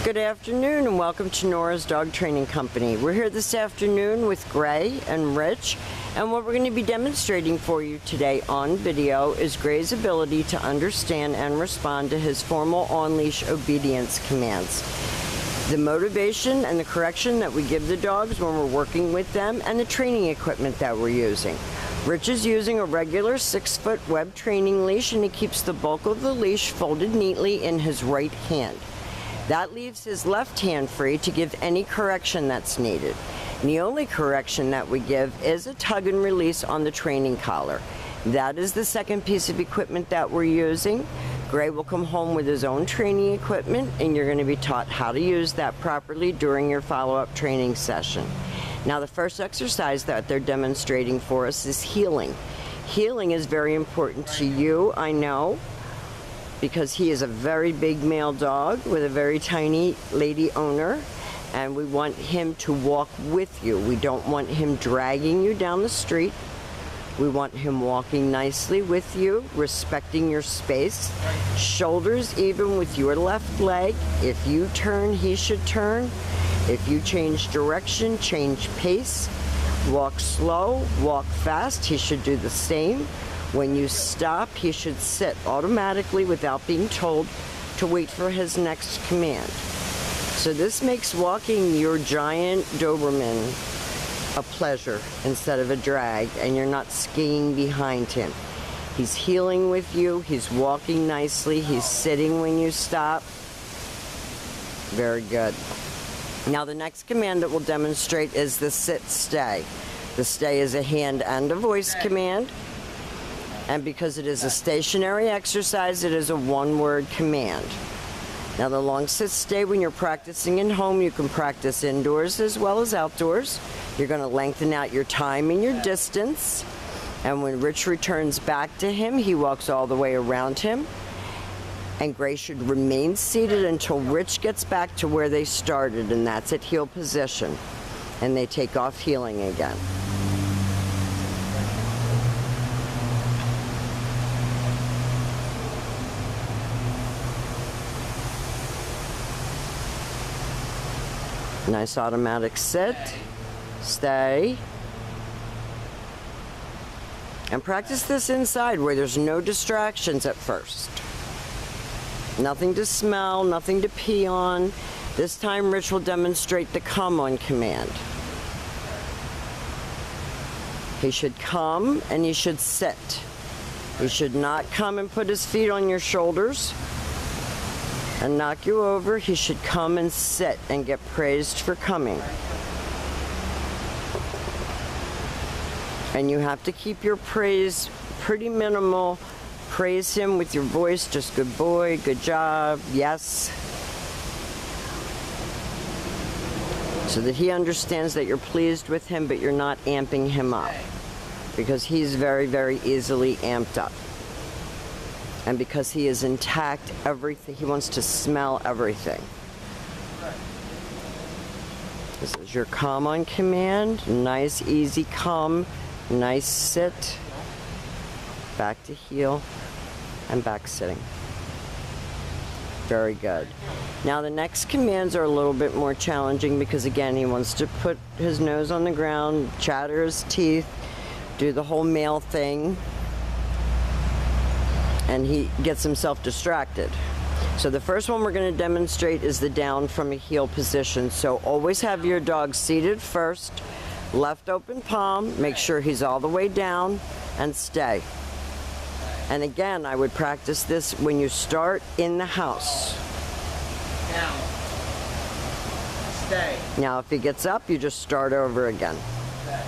Good afternoon and welcome to Nora's Dog Training Company. We're here this afternoon with Gray and Rich, and what we're going to be demonstrating for you today on video is Gray's ability to understand and respond to his formal on-leash obedience commands. The motivation and the correction that we give the dogs when we're working with them, and the training equipment that we're using. Rich is using a regular 6-foot web training leash, and he keeps the bulk of the leash folded neatly in his right hand. That leaves his left hand free to give any correction that's needed. And the only correction that we give is a tug and release on the training collar. That is the second piece of equipment that we're using. Gray will come home with his own training equipment, and you're going to be taught how to use that properly during your follow-up training session. Now, the first exercise that they're demonstrating for us is heeling. Heeling is very important to you, I know, because he is a very big male dog with a very tiny lady owner, and we want him to walk with you. We don't want him dragging you down the street. We want him walking nicely with you, respecting your space. Shoulders even with your left leg. If you turn, he should turn. If you change direction, change pace. Walk slow, walk fast, he should do the same. When you stop, he should sit automatically without being told to wait for his next command. So this makes walking your giant Doberman a pleasure instead of a drag, and you're not skiing behind him. He's heeling with you, he's walking nicely, he's sitting when you stop. Very good. Now the next command that we'll demonstrate is the sit-stay. The stay is a hand and a voice command. And because it is a stationary exercise, it is a one-word command. Now the long sit-stay, when you're practicing in home, you can practice indoors as well as outdoors. You're going to lengthen out your time and your distance. And when Rich returns back to him, he walks all the way around him. And Gray should remain seated until Rich gets back to where they started, and that's at heel position. And they take off heeling again. Nice automatic sit, stay, and practice this inside where there's no distractions at first. Nothing to smell, nothing to pee on. This time Rich will demonstrate the come on command. He should come and he should sit. He should not come and put his feet on your shoulders and knock you over. He should come and sit and get praised for coming. And you have to keep your praise pretty minimal. Praise him with your voice, just good boy, good job, yes. So that he understands that you're pleased with him, but you're not amping him up. Because he's very, very easily amped up. And because he is intact, everything, he wants to smell everything. This is your come on command. Nice, easy come. Nice sit. Back to heel. And back sitting. Very good. Now the next commands are a little bit more challenging because again, he wants to put his nose on the ground, chatter his teeth, do the whole male thing. And he gets himself distracted. So the first one we're going to demonstrate is the down from a heel position. So always have your dog seated first, left open palm, make sure he's all the way down, and stay. And again, I would practice this when you start in the house. Down. Stay. Now if he gets up, you just start over again. Stay.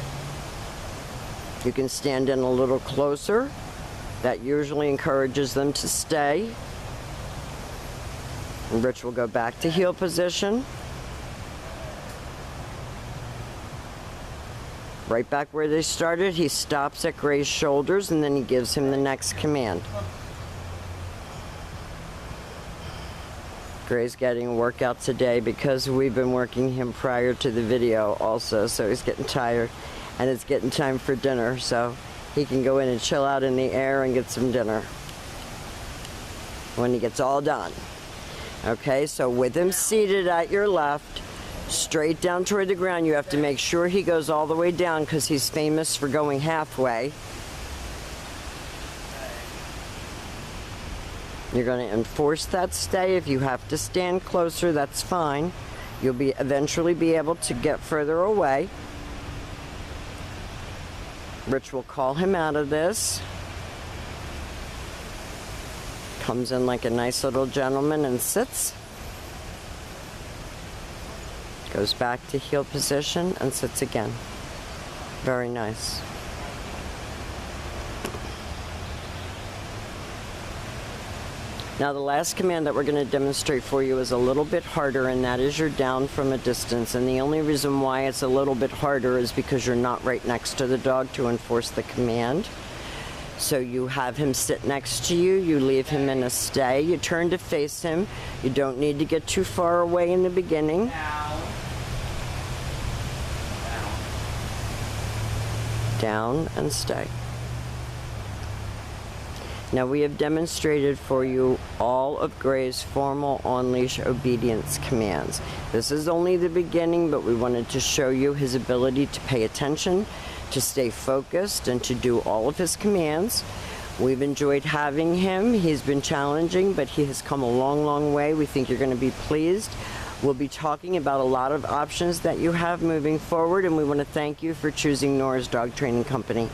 You can stand in a little closer. That usually encourages them to stay. And Rich will go back to heel position. Right back where they started, he stops at Gray's shoulders and then he gives him the next command. Gray's getting a workout today because we've been working him prior to the video also, so he's getting tired and it's getting time for dinner, so he can go in and chill out in the air and get some dinner when he gets all done. Okay, so with him seated at your left, straight down toward the ground, you have to make sure he goes all the way down because he's famous for going halfway. You're going to enforce that stay. If you have to stand closer, that's fine. You'll eventually be able to get further away. Rich will call him out of this. Comes in like a nice little gentleman and sits. Goes back to heel position and sits again. Very nice. Now the last command that we're going to demonstrate for you is a little bit harder, and that is you're down from a distance. And the only reason why it's a little bit harder is because you're not right next to the dog to enforce the command. So you have him sit next to you, you leave him in a stay, you turn to face him. You don't need to get too far away in the beginning. Down and stay. Now we have demonstrated for you all of Gray's formal on-leash obedience commands. This is only the beginning, but we wanted to show you his ability to pay attention, to stay focused, and to do all of his commands. We've enjoyed having him. He's been challenging, but he has come a long, long way. We think you're going to be pleased. We'll be talking about a lot of options that you have moving forward, and we want to thank you for choosing Nora's Dog Training Company.